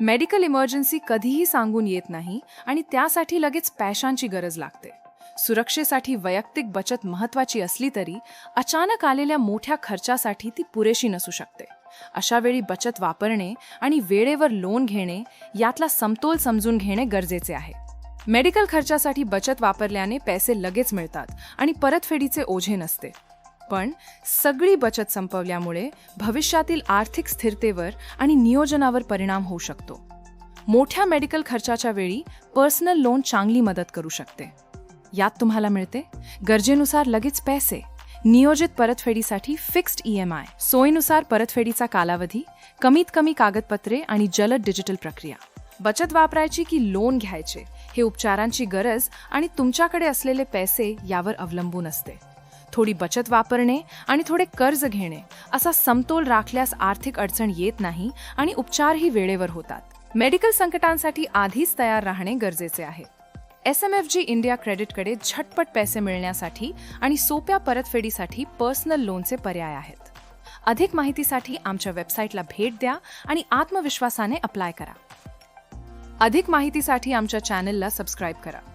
Medical emergency कधीही सांगून येत नाही आणि त्यासाठी लगेच पैशांची गरज लागते. सुरक्षेसाठी वैयक्तिक बचत महत्त्वाची असली तरी अचानक आलेल्या मोठ्या खर्चासाठी ती पुरेशी नसू शकते. अशा वेळी बचत वापरणे आणि वेळेवर लोन घेणे यातला समतोल समजून घेणे गरजेचे आहे. मेडिकल खर्चासाठी बचत वापरल्याने पैसे लगेच मिळतात आणि परतफेडीचे ओझे नसते. पण सगळी बचत संपवल्यामुळे भविष्यातील आर्थिक स्थिरतेवर आणि नियोजनावर परिणाम होऊ शकतो. मोठ्या मेडिकल खर्चाच्या वेळी पर्सनल लोन चांगली मदत करू शकते. यात तुम्हाला मिळते गरजेनुसार लगेच पैसे, नियोजित परतफेडीसाठी फिक्स्ड EMI, सोयीनुसार परतफेडीचा कालावधी, कमीत कमी कागदपत्रे आणि जलद डिजिटल प्रक्रिया. बचत वापरायची की लोन घ्यायचे हे उपचारांची गरज आणि तुमच्याकडे असलेले पैसे यावर अवलंबून असते. थोडी बचत वापरणे आणि थोडे कर्ज घेणे असा समतोल राखल्यास आर्थिक अडचण येत नाही आणि उपचारही वेळेवर होतात. मेडिकल संकटांसाठी आधीच तयार राहणे गरजेचे आहे. SMFG इंडिया क्रेडिटकडे झटपट पैसे मिळण्यासाठी आणि सोप्या परतफेडीसाठी पर्सनल लोनचे पर्याय आहेत. अधिक माहितीसाठी आमच्या वेबसाईटला भेट द्या आणि आत्मविश्वासाने अप्लाय करा. अधिक माहितीसाठी आमच्या चॅनलला सबस्क्राईब करा.